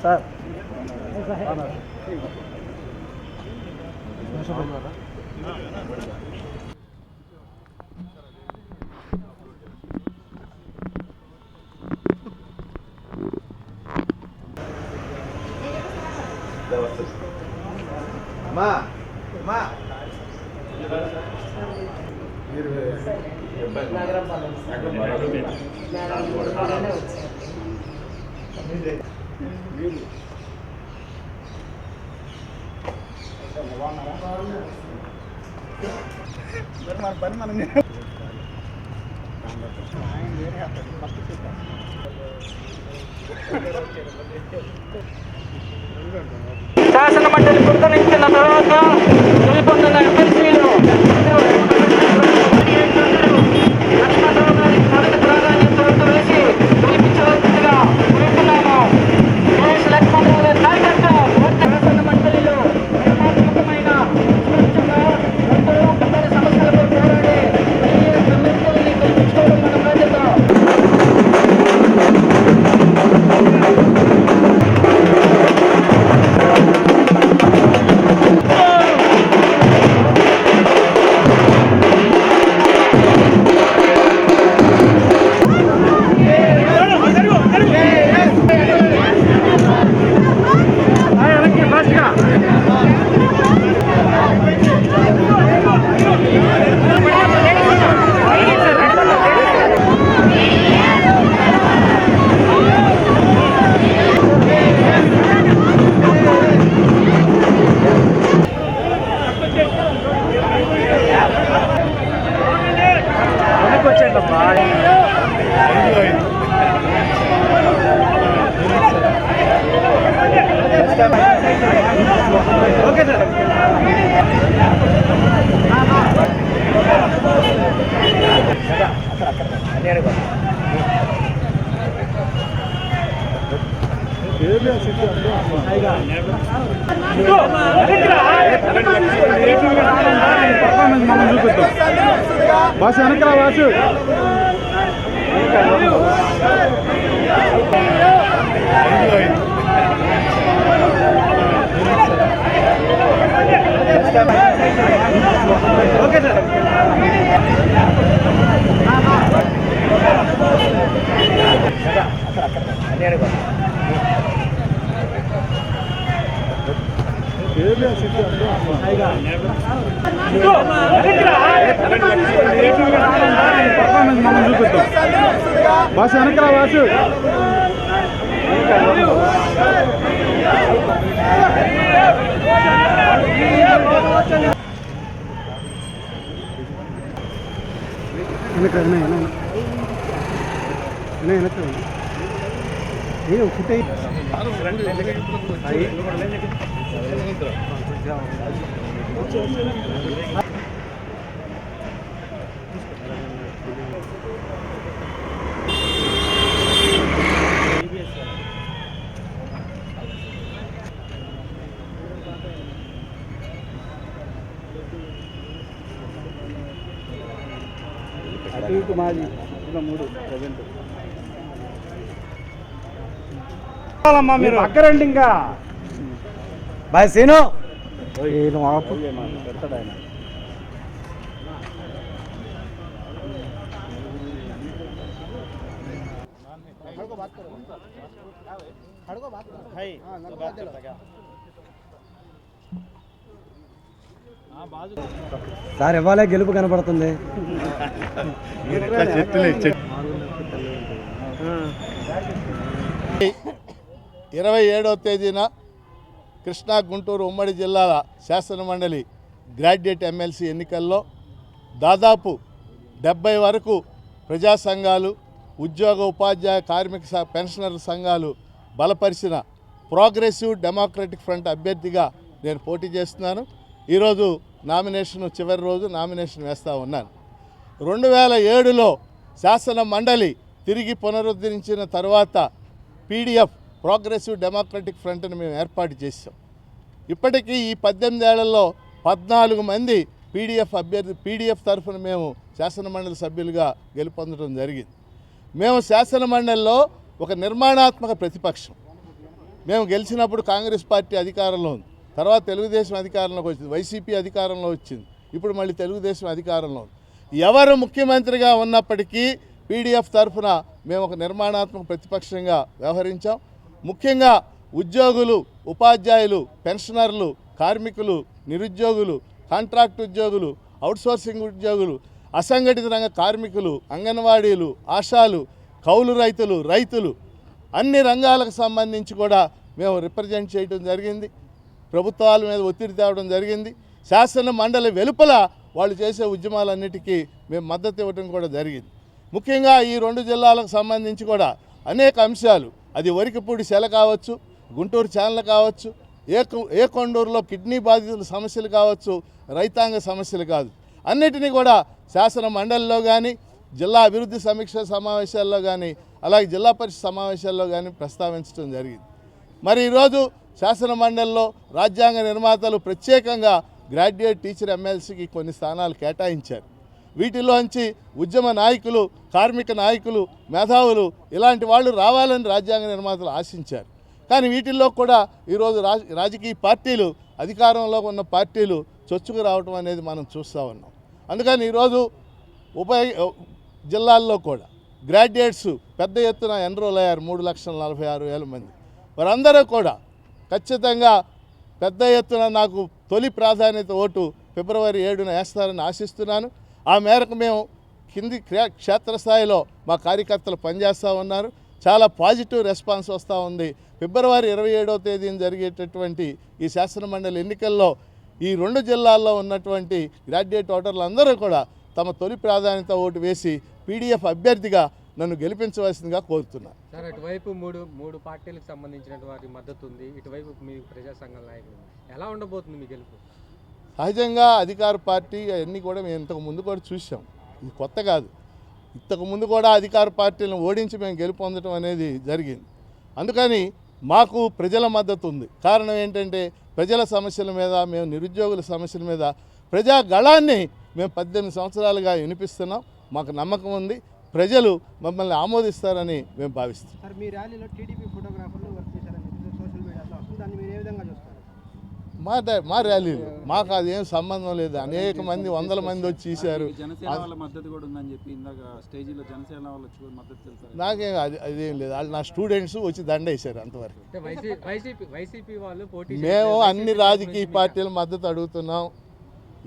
Sir పని మనం శాసన మండలి గుర్తించిన తర్వాత గెలుపొందిన ఎమ్మెల్సీలు లక్ష్మణరావు గారి మొదటి ప్రాధాన్యత వేసి గెలిపించవలసిందిగా కోరుతున్నాము. లక్ష్మణరావు గారి నాయకత్వం శాసన మండలిలో నిర్మాణాత్మకమైన స్వచ్ఛంగా అందరూ సమస్యలపై పోరాడి ఎమ్మెల్సీలని గెలిపించుకోవడం మన బాధ్యత. మనం చూపిద్దాం బాసు వెనకరా బాసు ఓకే సార్ పర్ఫార్మెన్స్ మనం చూపిద్దాం బాసు వెనకరా బాసు ఫుట్ అటు మాది ఇలా 3 ప్రజెంట్ మీరు అక్కరండి ఇంకా బాయ్ సీను ఆపు పెడతాడు ఆయన సార్ ఇవ్వాలే గెలుపు కనపడుతుంది 27వ తేదీన కృష్ణా గుంటూరు ఉమ్మడి జిల్లాల శాసనమండలి గ్రాడ్యుయేట్ ఎమ్మెల్సీ ఎన్నికల్లో దాదాపు 70 వరకు ప్రజా సంఘాలు, ఉద్యోగ ఉపాధ్యాయ కార్మిక పెన్షనర్ సంఘాలు బలపరిచిన ప్రోగ్రెసివ్ డెమోక్రటిక్ ఫ్రంట్ అభ్యర్థిగా నేను పోటీ చేస్తున్నాను. ఈరోజు నామినేషన్ చివరి రోజు నామినేషన్ వేస్తూ ఉన్నాను. 2007లో శాసన మండలి తిరిగి పునరుద్ధరించిన తర్వాత పీడీఎఫ్ ప్రోగ్రెసివ్ డెమోక్రటిక్ ఫ్రంట్ని మేము ఏర్పాటు చేసాం. ఇప్పటికీ ఈ 18 ఏళ్లలో 14 మంది పీడీఎఫ్ తరఫున మేము శాసన మండలి సభ్యులుగా గెలుపొందడం జరిగింది. మేము శాసన మండలిలో ఒక నిర్మాణాత్మక ప్రతిపక్షం. మేము గెలిచినప్పుడు కాంగ్రెస్ పార్టీ అధికారంలో ఉంది, తర్వాత తెలుగుదేశం అధికారంలోకి వచ్చింది, వైసీపీ అధికారంలో వచ్చింది, ఇప్పుడు మళ్ళీ తెలుగుదేశం అధికారంలో ఉంది. ఎవరు ముఖ్యమంత్రిగా ఉన్నప్పటికీ పీడీఎఫ్ తరఫున మేము ఒక నిర్మాణాత్మక ప్రతిపక్షంగా వ్యవహరించాం. ముఖ్యంగా ఉద్యోగులు, ఉపాధ్యాయులు, పెన్షనర్లు, కార్మికులు, నిరుద్యోగులు, కాంట్రాక్ట్ ఉద్యోగులు, అవుట్సోర్సింగ్ ఉద్యోగులు, అసంఘటిత రంగ కార్మికులు, అంగన్వాడీలు, ఆశాలు, కౌలు రైతులు అన్ని రంగాలకు సంబంధించి కూడా మేము రిప్రజెంట్ చేయడం జరిగింది. ప్రభుత్వాల మీద ఒత్తిడి తేవడం జరిగింది. శాసన మండలి వెలుపల వాళ్ళు చేసే ఉద్యమాలన్నిటికీ మేము మద్దతు ఇవ్వడం కూడా జరిగింది. ముఖ్యంగా ఈ 2 జిల్లాలకు సంబంధించి కూడా అనేక అంశాలు, అది వరికపూడి సెల కావచ్చు, గుంటూరు ఛానల్ కావచ్చు, ఏకొండూరులో కిడ్నీ బాధితుల సమస్యలు కావచ్చు, రైతాంగ సమస్యలు కాదు, అన్నిటినీ కూడా శాసన మండలిలో కానీ, జిల్లా అభివృద్ధి సమీక్ష సమావేశాల్లో కానీ, అలాగే జిల్లా పరిషత్ సమావేశాల్లో కానీ ప్రస్తావించడం జరిగింది. మరి ఈరోజు శాసన మండలిలో రాజ్యాంగ నిర్మాతలు ప్రత్యేకంగా గ్రాడ్యుయేట్ టీచర్ ఎమ్మెల్సీకి కొన్ని స్థానాలు కేటాయించారు. వీటిలోంచి ఉద్యమ నాయకులు, కార్మిక నాయకులు, మేధావులు ఇలాంటి వాళ్ళు రావాలని రాజ్యాంగ నిర్మాతలు ఆశించారు. కానీ వీటిల్లో కూడా ఈరోజు రాజకీయ పార్టీలు, అధికారంలో ఉన్న పార్టీలు చొచ్చుకు రావడం అనేది మనం చూస్తూ ఉన్నాం. అందుకని ఈరోజు జిల్లాల్లో కూడా గ్రాడ్యుయేట్స్ పెద్ద ఎత్తున ఎన్రోల్ అయ్యారు, 3,46,000 మంది. వారందరూ కూడా ఖచ్చితంగా పెద్ద ఎత్తున నాకు తొలి ప్రాధాన్యత ఓటు ఫిబ్రవరి 7న వేస్తారని ఆశిస్తున్నాను. ఆ మేరకు మేము కింది క్షేత్రస్థాయిలో మా కార్యకర్తలు పనిచేస్తూ ఉన్నారు. చాలా పాజిటివ్ రెస్పాన్స్ వస్తూ ఉంది. ఫిబ్రవరి 27వ తేదీన జరిగేటటువంటి ఈ శాసనమండలి ఎన్నికల్లో ఈ 2 జిల్లాల్లో ఉన్నటువంటి గ్రాడ్యుయేట్ ఓటర్లు అందరూ కూడా తమ తొలి ప్రాధాన్యత ఓటు వేసి పీడీఎఫ్ అభ్యర్థిగా నన్ను గెలిపించవలసిందిగా కోరుతున్నాను. సార్, అటువైపు మూడు పార్టీలకు సంబంధించిన వారి మద్దతు ఉంది, ఇటువైపు మీ ప్రజా సంఘాల నాయకులు, ఎలా ఉండబోతుంది మీ గెలుపు? సహజంగా అధికార పార్టీ అవన్నీ కూడా మేము ఇంతకు ముందు కూడా చూసాం, ఇది కొత్త కాదు. ఇంతకు ముందు కూడా అధికార పార్టీలను ఓడించి మేము గెలుపొందడం అనేది జరిగింది. అందుకని మాకు ప్రజల మద్దతు ఉంది. కారణం ఏంటంటే ప్రజల సమస్యల మీద, మేము నిరుద్యోగుల సమస్యల మీద ప్రజా గళాన్ని మేము 18 సంవత్సరాలుగా వినిపిస్తున్నాం. మాకు నమ్మకం ఉంది, ప్రజలు మమ్మల్ని ఆమోదిస్తారని మేము భావిస్తున్నాం. సార్, మీ ర్యాలీలో టీడీపీ ఫోటోగ్రాఫర్లు వర్క్ చేశారని చెప్పి సోషల్ మీడియాలో వస్తుంది, దాన్ని మీరు ఏ విధంగా చూస్తారు? మా ర్యాలీలో మాకు అదేం సంబంధం లేదు. అనేక మంది, 100 మంది వచ్చి చూశారు. నాకేం అదేం లేదు. వాళ్ళు నా స్టూడెంట్స్ వచ్చి దండేశారు అంతవరకు. మేము అన్ని రాజకీయ పార్టీల మద్దతు అడుగుతున్నాం.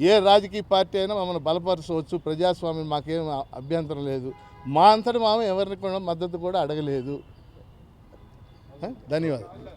ఏ రాజకీయ పార్టీ అయినా మమ్మల్ని బలపరచవచ్చు, ప్రజాస్వామ్యం మాకేం అభ్యంతరం లేదు. మా అంతటి మేము ఎవరిని కూడా మద్దతు కూడా అడగలేదు. ధన్యవాదాలు.